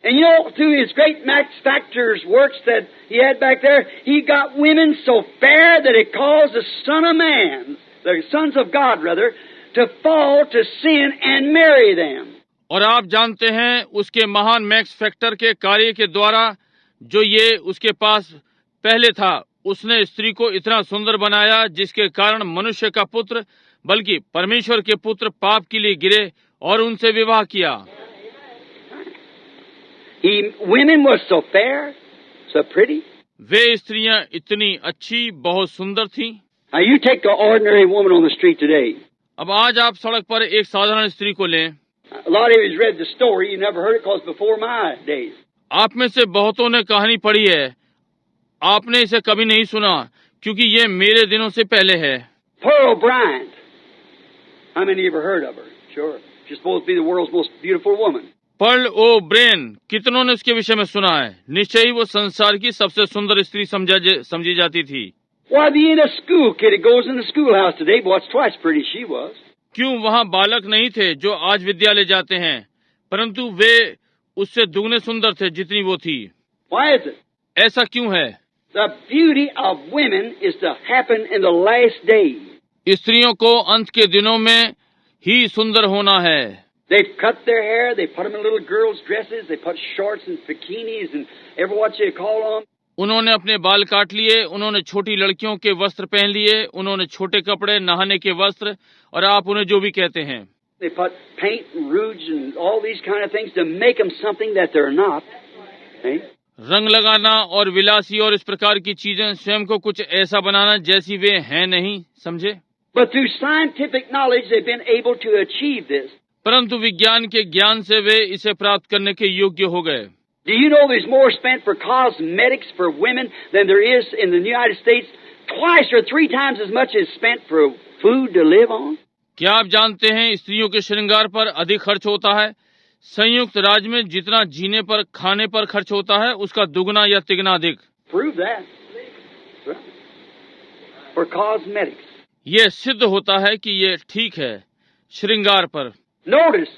And you know, through his great Max Factor's works that he had back there, he got women so fair that it caused the Son of Man, the sons of God rather, to fall to sin and marry them. और आप जानते हैं उसके महान max factor के कार्य के द्वारा जो ये उसके पास पहले था, उसने स्त्री को इतना सुंदर बनाया जिसके कारण मनुष्य का पुत्र बल्कि परमेश्वर के पुत्र पाप के लिए गिरे और उनसे विवाह किया। Women were so fair, so pretty. वे स्त्रियां इतनी अच्छी, बहुत सुंदर थीं। Now you take an ordinary woman on the street today. अब आज आप सड़क पर एक साधारण स्त्री को लें। A lot of you read the story. You never heard it because before my days. आप में से बहुतों ने कहानी पढ़ी है, आपने इसे कभी नहीं सुना क्योंकि ये मेरे दिनों से पहले है। Pearl Bryant. How many ever heard of her? Sure. She's supposed to be the world's most beautiful woman. Pearl O'Brien, कितनों ने इसके विषय में सुना है? निश्चय ही वो संसार की सबसे सुंदर स्त्री समझी जाती थी। Why, being a school kid that goes in the schoolhouse today, boy, it's twice pretty she was. क्यों वहाँ बालक नहीं थे जो आज विद्यालय जाते हैं, परंतु वे उससे दुगने सुंदर थे जितनी वो थी। Why is it? ऐसा क्यों है? The beauty of women is to happen in the last days. स्त्रियों को अंत के दिनों में ही सुंदर होना है। They've cut their hair, they put them in little girls' dresses, they put shorts and bikinis and ever what you call them. उन्होंने अपने बाल काट लिए, उन्होंने छोटी लड़कियों के वस्त्र पहन लिए, उन्होंने छोटे कपड़े, नहाने के वस्त्र और आप उन्हें जो भी कहते हैं। They put paint and rouge and all these kind of things to make them something that they're not. Hey? रंग लगाना और विलासी और इस प्रकार की चीजें स्वयं को कुछ ऐसा बनाना जैसी वे हैं नहीं, समझे? But through scientific knowledge they've been able to achieve this. परंतु विज्ञान के ज्ञान से वे इसे प्राप्त करने के योग्य हो गए। Do you know there's more spent for cosmetics for women than there is in the United States? Twice or three times as much is spent for food to live on? क्या आप जानते हैं स्त्रियों के श्रृंगार पर अधिक खर्च होता है? संयुक्त राज्य में जितना जीने पर, खाने पर खर्च होता है उसका दुगना या तिगना अधिक। Prove that. For cosmetics. ये सिद्ध होता है कि ये ठीक है श्रृंगार पर। Notice,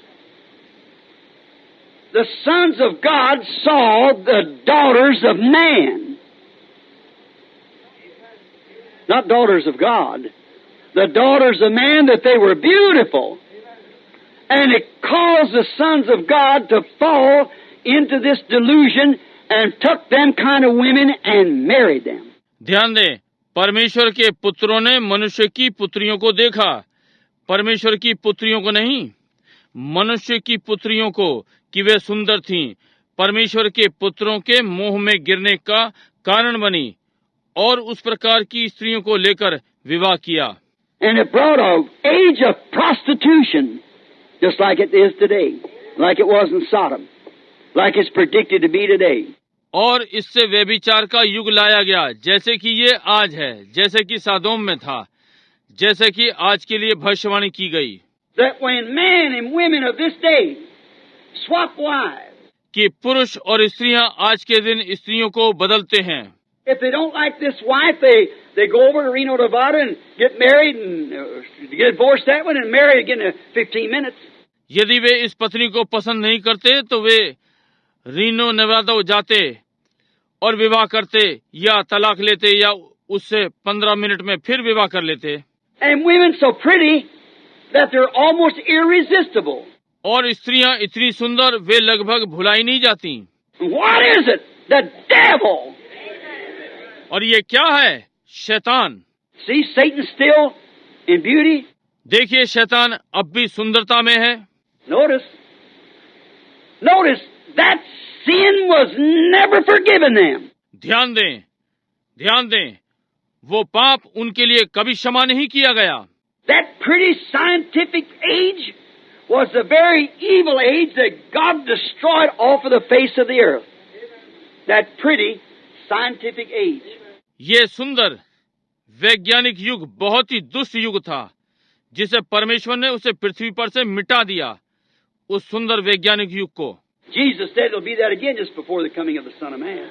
the sons of God saw the daughters of man. Not daughters of God. The daughters of man, that they were beautiful. And it caused the sons of God to fall into this delusion and took them kind of women and married them. ध्यान दें, परमेश्वर के पुत्रों ने मनुष्य की पुत्रियों को देखा, परमेश्वर की पुत्रियों को नहीं, मनुष्य की पुत्रियों को, कि वे सुंदर थीं, परमेश्वर के पुत्रों के मोह में गिरने का कारण बनी और उस प्रकार की स्त्रियों को लेकर विवाह किया। And it brought an age of prostitution, just like it is today, like it was in Sodom, like it's predicted to be today. और इससे व्यभिचार का युग लाया गया, जैसे कि ये आज है, जैसे कि सादोम में था, जैसे कि आज के लिए भविष्यवाणी की गई। That when men and women of this day swap wives, कि पुरुष और स्त्रियां आज के दिन स्त्रियों को बदलते हैं। if they don't like this wife, they go over to Reno, Nevada and get married and get divorced that one and marry again in 15 minutes. यदि वे इस पत्नी को पसंद नहीं करते तो वे रीनो नेवादा जाते और विवाह करते या तलाक लेते या उससे 15 मिनट में फिर विवाह कर लेते। And women so pretty that they're almost irresistible. और स्त्रियां इतनी सुंदर वे लगभग भुलाई नहीं जाती। What is it? The devil. और ये क्या है? शैतान। See, Satan still in beauty. देखिए शैतान अब भी सुंदरता में है। Notice that sin was never forgiven them. ध्यान दें, वो पाप उनके लिए कभी क्षमा नहीं किया गया। That pretty scientific age was the very evil age that God destroyed off of the face of the earth. That pretty scientific age. ये सुंदर वैज्ञानिक युग बहुत ही दुष्ट युग था, जिसे परमेश्वर ने उसे पृथ्वी पर से मिटा दिया, उस सुंदर वैज्ञानिक युग को। Jesus said it'll be that again just before the coming of the Son of Man.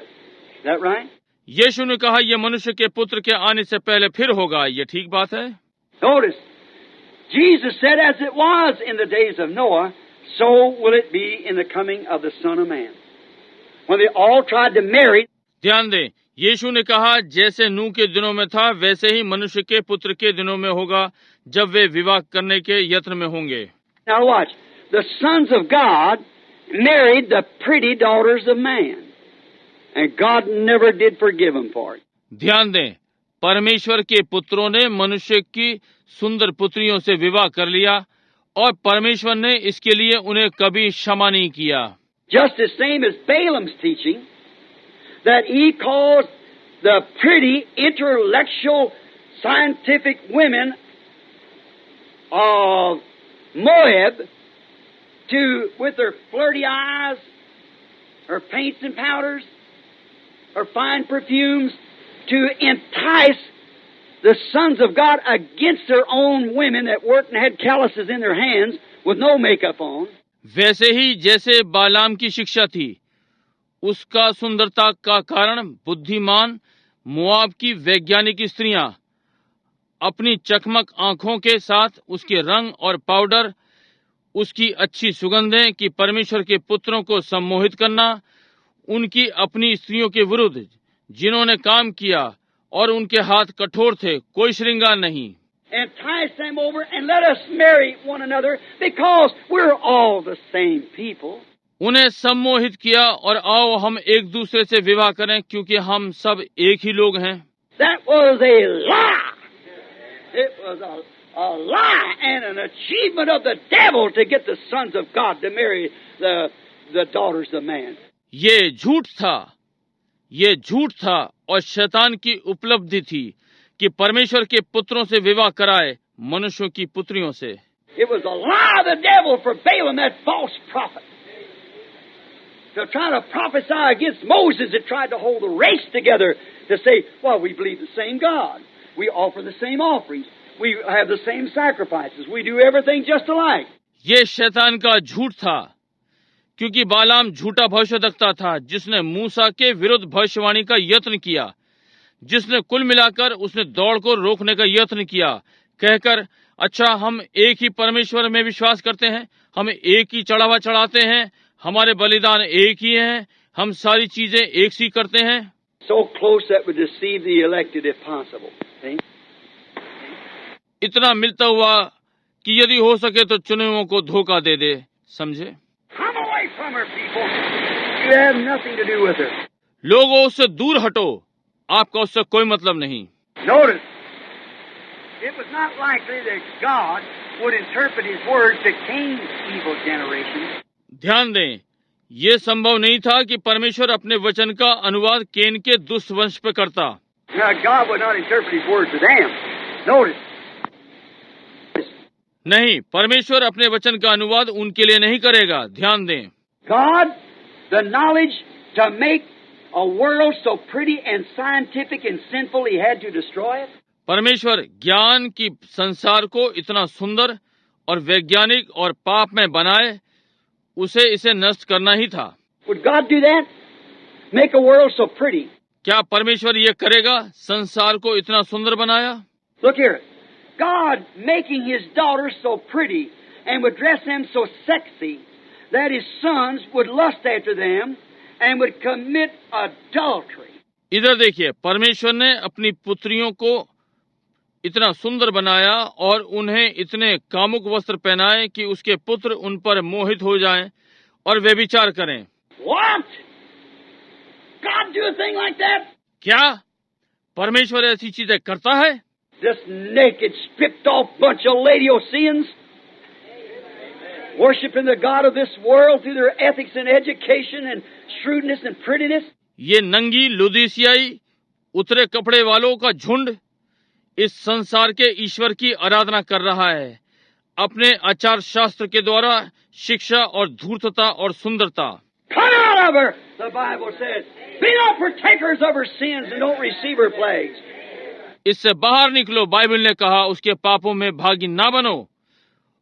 Is that right? यीशु ने कहा यह मनुष्य के पुत्र के आने से पहले फिर होगा। ये ठीक बात है। Notice, Jesus said, as it was in the days of Noah, so will it be in the coming of the Son of Man. when they all tried to marry. ध्यान दें, यीशु ने कहा जैसे नूह के दिनों में था वैसे ही मनुष्य के पुत्र के दिनों में होगा जब वे विवाह करने के यत्न में होंगे। Now watch. The sons of God married the pretty daughters of man. And God never did forgive them for it. ध्यान दें, परमेश्वर के पुत्रों ने मनुष्य की सुंदर पुत्रियों से विवाह कर लिया और परमेश्वर ने इसके लिए उन्हें कभी क्षमा नहीं किया। Just the same as Balaam's teaching, that he caused the pretty, intellectual, scientific women of Moab to, with their flirty eyes, her paints and powders, her fine perfumes, to entice the sons of God against their own women that worked and had calluses in their hands with no makeup on. वैसे ही जैसे बालाम की शिक्षा थी, उसका सुंदरता का कारण बुद्धिमान मोआब की वैज्ञानिक स्त्रियां अपनी चकमक आंखों के साथ उसके रंग और पाउडर, उसकी अच्छी सुगंधें कि परमेश्वर के पुत्रों को सम्मोहित करना, उनकी अपनी स्त्रियों के विरुद्ध जिन्होंने काम किया और उनके हाथ कठोर थे, कोई श्रृंगार नहीं। Entice them over and let us marry one another because we're all the same people. उन्हें सम्मोहित किया और आओ हम एक दूसरे से विवाह करें क्योंकि हम सब एक ही लोग हैं। That was a lie. It was a lie and an achievement of the devil to get the sons of God to marry the daughters of man. ये झूठ था और शैतान की उपलब्धि थी कि परमेश्वर के पुत्रों से विवाह कराए मनुष्यों की पुत्रियों से। It was a lie of the devil for Balaam, that false prophet, to try to prophesy against Moses that tried to hold the race together to say, well, we believe the same God. We offer the same offerings. We have the same sacrifices. We do everything just alike. ये शैतान का झूठ था क्योंकि बालाम झूठा भविष्यवक्ता था जिसने मूसा के विरुद्ध भविष्यवाणी का यत्न किया, जिसने कुल मिलाकर उसने दौड़ को रोकने का यत्न किया कहकर, अच्छा हम एक ही परमेश्वर में विश्वास करते हैं, हम एक ही चढ़ावा चढ़ाते हैं, हमारे बलिदान एक ही हैं, हम सारी चीजें एक सी करते हैं। So close that would deceive the elected if possible. See? इतना मिलता हुआ कि यदि हो सके तो चुने को धोखा दे दे, समझे। Come away from her, people. You have nothing to do with her. लोगों उससे दूर हटो, आपका उससे कोई मतलब नहीं। Notice, it was not likely that God would interpret His words to Cain's evil generation. ध्यान दें, ये संभव नहीं था कि परमेश्वर अपने वचन का अनुवाद केन के दुष्ट वंश पे करता। Now, God would not interpret His words to them. Notice. नहीं, परमेश्वर अपने वचन का अनुवाद उनके लिए नहीं करेगा। ध्यान दें, God, the knowledge to make a world so pretty and scientific and sinful, He had to destroy it. परमेश्वर ज्ञान की संसार को इतना सुंदर और वैज्ञानिक और पाप में बनाए, उसे इसे नष्ट करना ही था। Would God do that? Make a world so pretty? क्या परमेश्वर ये करेगा, संसार को इतना सुंदर बनाया? Look here. God making His daughters so pretty and would dress them so sexy that His sons would lust after them and would commit adultery. इधर देखिए, परमेश्वर ने अपनी पुत्रियों को इतना सुंदर बनाया और उन्हें इतने कामुक वस्त्र पहनाए कि उसके पुत्र उन पर मोहित हो जाएं और व्यभिचार करें। What? God do a thing like that? क्या परमेश्वर ऐसी चीजें करता है? This naked, stripped off bunch of Laodiceans, worshiping the God of this world through their ethics and education and shrewdness and prettiness. ये नंगी लुदीसियाई उतरे कपड़े वालों का झुंड इस संसार के ईश्वर की आराधना कर रहा है, अपने आचार शास्त्र के द्वारा शिक्षा और धूर्तता और सुंदरता। Come out of her, the Bible says. Be not partakers of her sins and don't receive her plagues. इससे बाहर निकलो, बाइबल ने कहा, उसके पापों में भागी ना बनो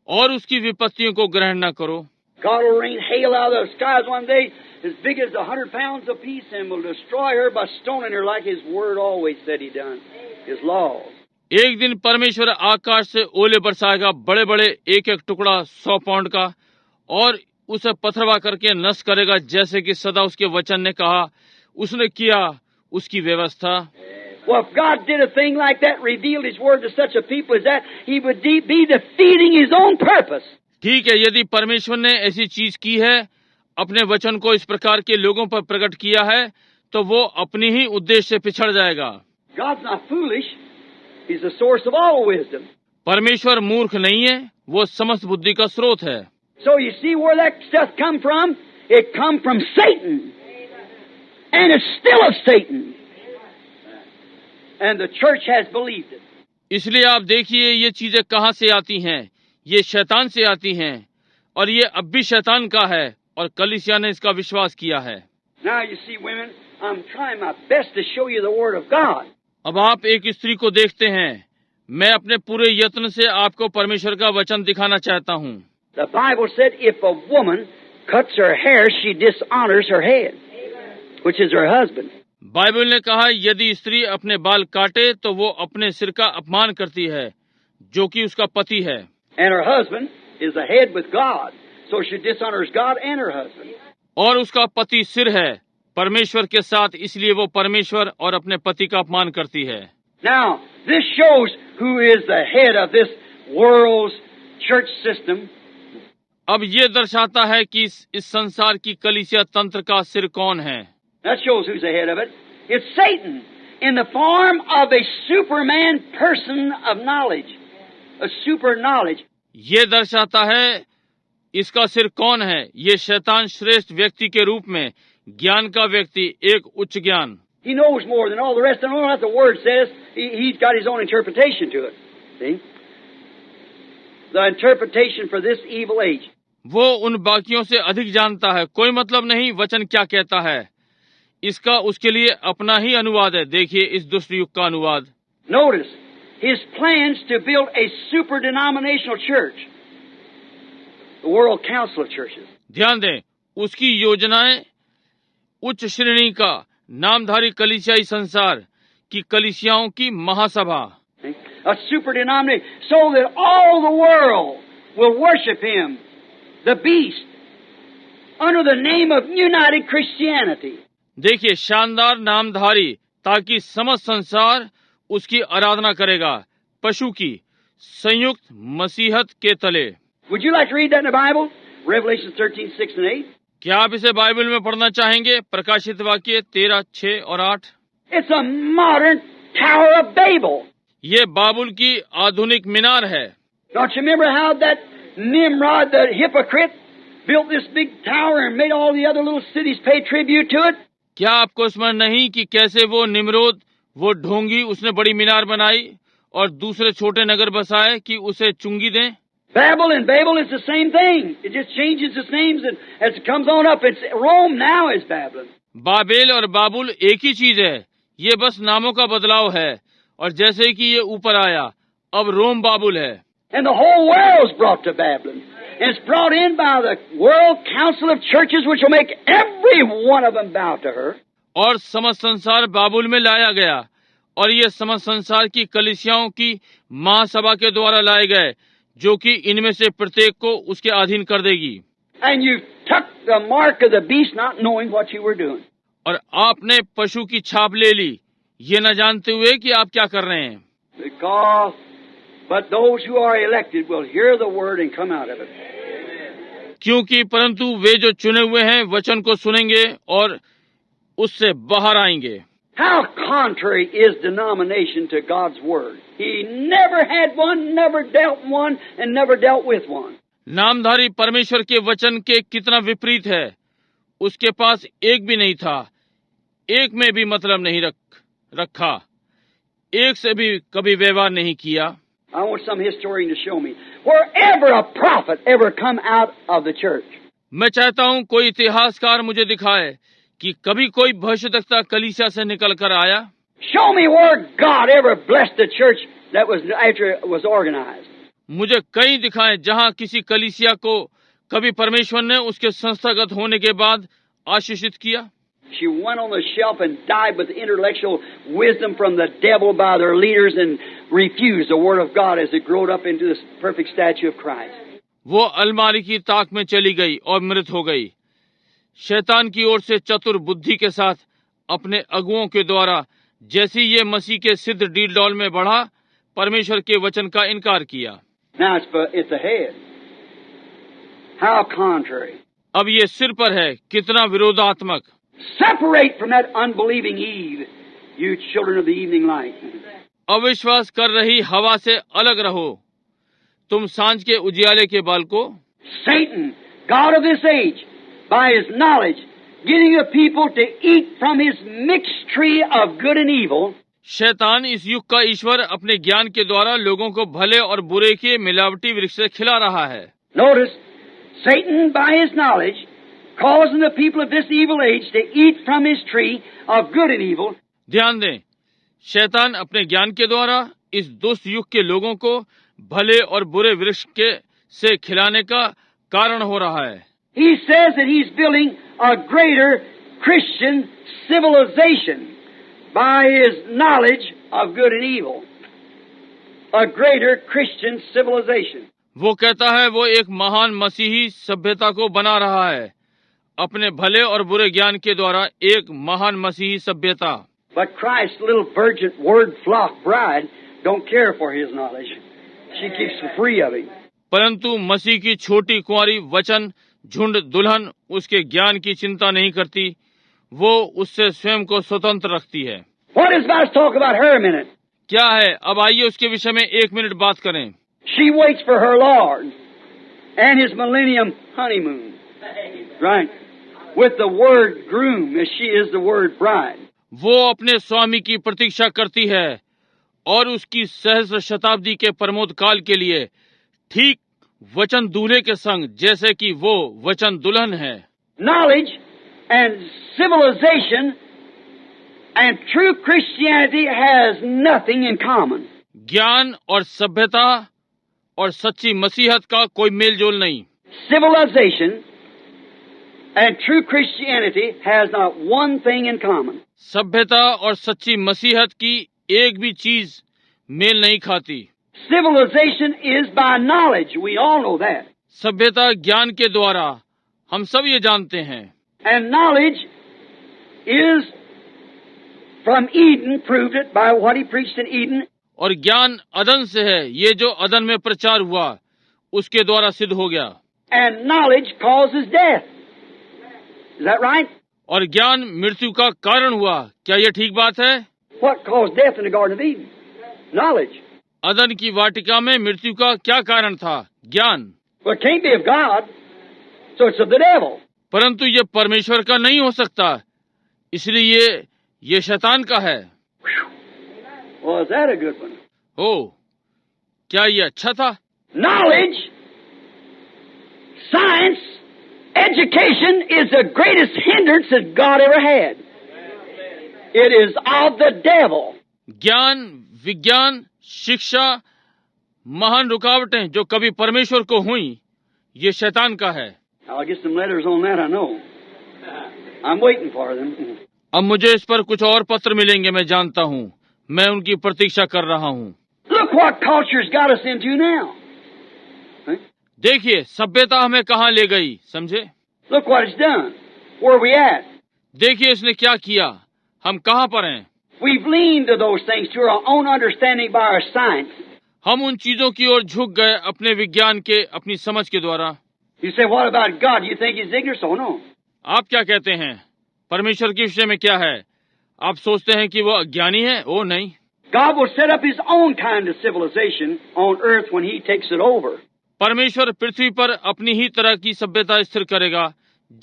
और उसकी विपत्तियों को ग्रहण न करो। God will rain hail out of the skies one day as big as 100 pounds apiece and will destroy her by stoning her like His word always said He done. His laws. एक दिन परमेश्वर आकाश से ओले बरसाएगा, बड़े बड़े एक एक टुकड़ा 100 पाउंड का, और उसे पथरवा करके नष्ट करेगा, जैसे कि सदा उसके वचन ने कहा उसने किया उसकी व्यवस्था। Well, if God did a thing like that, revealed His Word to such a people as that, He would be defeating His own purpose. ठीक है, यदि परमेश्वर ने ऐसी चीज की है, अपने वचन को इस प्रकार के लोगों पर प्रकट किया है, तो वो अपनी ही उद्देश्य से पिछड़ जाएगा। God's not foolish. He's the source of all wisdom. परमेश्वर मूर्ख नहीं है, वो समस्त बुद्धि का स्रोत है। So you see where that stuff come from? It come from Satan. And it's still of Satan. And the church has believed it. इसलिए आप देखिए ये चीजें कहाँ से आती हैं। ये शैतान से आती हैं, और ये अब भी शैतान का है, और कलीसिया ने इसका विश्वास किया है। Now you see, women, I'm trying my best to show you the Word of God. अब आप एक स्त्री को देखते हैं, मैं अपने पूरे यत्न से आपको परमेश्वर का वचन दिखाना चाहता हूँ। The Bible said if a woman cuts her hair, she dishonors her head, which is her husband. Bible ने कहा यदि स्त्री अपने बाल काटे तो वो अपने सिर का अपमान करती है, जो कि उसका पति है। And her husband is the head with God, so she dishonors God and her husband. और उसका पति सिर है परमेश्वर के साथ, इसलिए वो परमेश्वर और अपने पति का अपमान करती है। Now, this shows who is the head of this world's church system. अब ये दर्शाता है कि इस संसार की कलीसिया तंत्र का सिर कौन है। That shows who's the head of it. It's Satan in the form of a superman person of knowledge, a super knowledge. ये दर्शाता है इसका सिर कौन है। ये शैतान श्रेष्ठ व्यक्ति के रूप में, ज्ञान का व्यक्ति, एक उच्च ज्ञान। He knows more than all the rest. I don't know what the word says. He's got his own interpretation to it. See? The interpretation for this evil age. वो उन बाकियों से अधिक जानता है। कोई मतलब नहीं वचन क्या कहता है, इसका उसके लिए अपना ही अनुवाद है। देखिए इस दुष्ट युग का अनुवाद। Notice his plans to build a super denominational church, the World Council of Churches. ध्यान दें, उसकी योजनाएं उच्च श्रेणी का नामधारी कलीसियाई संसार की कलीसियाओं की महासभा। A super denomination, so that all the world will worship him, the beast, under the name of United Christianity. देखिए शानदार नामधारी, ताकि समस्त संसार उसकी आराधना करेगा, पशु की संयुक्त मसीहत के तले। Would you like to read that in the Bible? Revelation 13:6 and 8. क्या आप इसे बाइबल में पढ़ना चाहेंगे? प्रकाशित वाक्य 13, 6 और 8। It's a modern Tower of Babel. ये बाबुल की आधुनिक मीनार है। Don't you remember how that Nimrod, the hypocrite, built this big tower and made all the other little cities pay tribute to it? क्या आपको स्मरण नहीं कि कैसे वो निम्रोद, वो ढोंगी, उसने बड़ी मीनार बनाई और दूसरे छोटे नगर बसाए कि उसे चुंगी दें। Babel and Babel is the same thing. It just changes its names, and as it comes on up, it's Rome now is Babylon. Babel और बाबुल एक ही चीज है, ये बस नामों का बदलाव है, और जैसे कि ये ऊपर आया, अब रोम बाबुल है। And the whole world is brought to Babylon. And it's brought in by the World Council of Churches, which will make every one of them bow to her. और समस्त संसार बाबुल में लाया गया, और ये समस्त संसार की कलीसियाओं की महासभा के द्वारा लाए गए, जो कि इनमें से प्रत्येक को उसके अधीन कर देगी। And you took the mark of the beast, not knowing what you were doing. और आपने पशु की छाप ले ली, ये न जानते हुए कि आप क्या कर रहे हैं। Because, but those who are elected will hear the word and come out of it. क्योंकि परंतु वे जो चुने हुए हैं वचन को सुनेंगे और उससे बाहर आएंगे। How contrary is denomination to God's word? He never had one, never dealt one, and never dealt with one. नामधारी परमेश्वर के वचन के कितना विपरीत है। उसके पास एक भी नहीं था, एक में भी मतलब नहीं रखा, एक से भी कभी व्यवहार नहीं किया। I want some historian to show me wherever a prophet ever come out of the church. मैं चाहता हूँ कोई इतिहासकार मुझे दिखाए कि कभी कोई भविष्यद्वक्ता कलीसिया से निकल कर आया। Show me where God ever blessed the church that was after it was organized. मुझे कहीं दिखाएं जहाँ किसी कलीसिया को कभी परमेश्वर ने उसके संस्थागत होने के बाद आशीषित किया। She went on the shelf and died with intellectual wisdom from the devil by their leaders and refused the word of God as it growed up into this perfect statue of Christ. वो अलमारी की ताक में चली गई और मृत हो गई। शैतान की ओर से चतुर बुद्धि के साथ अपने अगुओं के द्वारा जैसी ये मसीह के सिद्ध डील डॉल में बढ़ा, परमेश्वर के वचन का इनकार किया। Now it's the head. How contrary. अब ये सिर पर है, कितना विरोधात्मक। Separate from that unbelieving Eve, you children of the evening light. अविश्वास कर रही हवा से अलग रहो, तुम सांझ के उजियाले के बालको। Satan, God of this age, by his knowledge, getting the people to eat from his mixed tree of good and evil. शैतान इस युग का ईश्वर अपने ज्ञान के द्वारा लोगों को भले और बुरे के मिलावटी वृक्ष से खिला रहा है। Notice, Satan, by his knowledge, causing the people of this evil age to eat from his tree of good and evil. ध्यान दें, शैतान अपने ज्ञान के द्वारा इस दुष्ट युग के लोगों को भले और बुरे वृक्ष के से खिलाने का कारण हो रहा है। He says that he's building a greater Christian civilization by his knowledge of good and evil. A greater Christian civilization. वो कहता है वो एक महान मसीही सभ्यता को बना रहा है अपने भले और बुरे ज्ञान के द्वारा, एक महान मसीही सभ्यता। But Christ's little virgin word flock bride don't care for his knowledge. She keeps free of him. परंतु मसीह की छोटी कुंवारी वचन झुंड दुल्हन उसके ज्ञान की चिंता नहीं करती, वो उससे स्वयं को स्वतंत्र रखती है। What is about to talk about her a minute? क्या है, अब आइए उसके विषय में 1 मिनट बात करें। She waits for her Lord and his millennium honeymoon. Right. With the word groom as she is the word bride. वो अपने स्वामी की प्रतीक्षा करती है और उसकी सहस्र शताब्दी के प्रमोद काल के लिए ठीक वचन दूल्हे के संग, जैसे कि वो वचन दुल्हन है। Knowledge and civilization and true Christianity has nothing in common. ज्ञान और सभ्यता और सच्ची मसीहत का कोई मेल जोल नहीं। Civilization and true Christianity has not one thing in common. सभ्यता और सच्ची मसीहत की एक भी चीज मेल नहीं खाती। Civilization is by knowledge. We all know that. सभ्यता ज्ञान के द्वारा, हम सब ये जानते हैं। And knowledge is from Eden, proved it by what he preached in Eden. और ज्ञान अदन से है, ये जो अदन में प्रचार हुआ उसके द्वारा सिद्ध हो गया। And knowledge causes death. Is that right? और ज्ञान मृत्यु का कारण हुआ, क्या ये ठीक बात है? What caused death in the Garden of Eden? Knowledge. अदन की वाटिका में मृत्यु का क्या कारण था? ज्ञान। Well, it can't be of God, so it's of the devil. परंतु ये परमेश्वर का नहीं हो सकता, इसलिए ये शैतान का है। Well, is that a good one? ओ, क्या ये अच्छा था? Knowledge, science, education is the greatest hindrance that God ever had. It is of the devil. ज्ञान, विज्ञान, शिक्षा, महान रुकावटें जो कभी परमेश्वर को हुई, ये शैतान का है। I'll get some letters on that, I know. I'm waiting for them. अब मुझे इस पर कुछ और पत्र मिलेंगे, मैं जानता हूँ, मैं उनकी प्रतीक्षा कर रहा हूँ। Look what culture's got us into now. देखिए सभ्यता हमें कहाँ ले गई, समझे? Look what it's done. Where are we at? देखिए इसने क्या किया, हम कहाँ पर हैं? We've leaned to those things to our own understanding by our science. हम उन चीजों की ओर झुक गए अपने विज्ञान के, अपनी समझ के द्वारा। You say, what about God? You think he's ignorant? So no. आप क्या कहते हैं, परमेश्वर के विषय में क्या है? आप सोचते हैं कि वो अज्ञानी है? ओ नहीं। God will set up his own kind of civilization on earth when he takes it over. परमेश्वर पृथ्वी पर अपनी ही तरह की सभ्यता स्थिर करेगा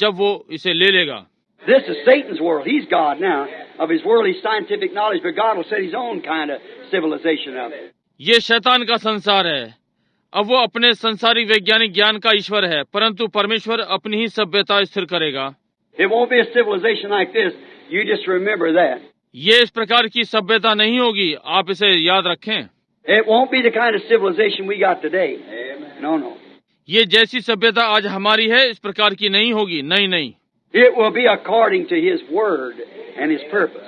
जब वो इसे ले लेगा। This is Satan's world. He's God now of his worldly scientific knowledge, but God will set his own kind of civilization up. ये शैतान का संसार है, अब वो अपने संसारी वैज्ञानिक ज्ञान का ईश्वर है, परंतु परमेश्वर अपनी ही सभ्यता स्थिर करेगा। It won't be a civilization like this. You just remember that. ये इस प्रकार की सभ्यता नहीं होगी, आप इसे याद रखें। It won't be the kind of civilization we got today. No, no. ये जैसी सभ्यता आज हमारी है इस प्रकार की नहीं होगी, नहीं नहीं। It will be according to his word and his purpose.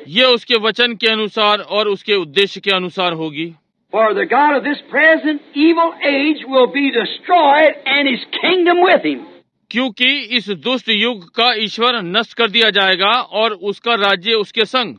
ये उसके वचन के अनुसार और उसके उद्देश्य के अनुसार होगी। For the God of this present evil age will be destroyed and his kingdom with him. क्योंकि इस दुष्ट युग का ईश्वर नष्ट कर दिया जाएगा और उसका राज्य उसके संग।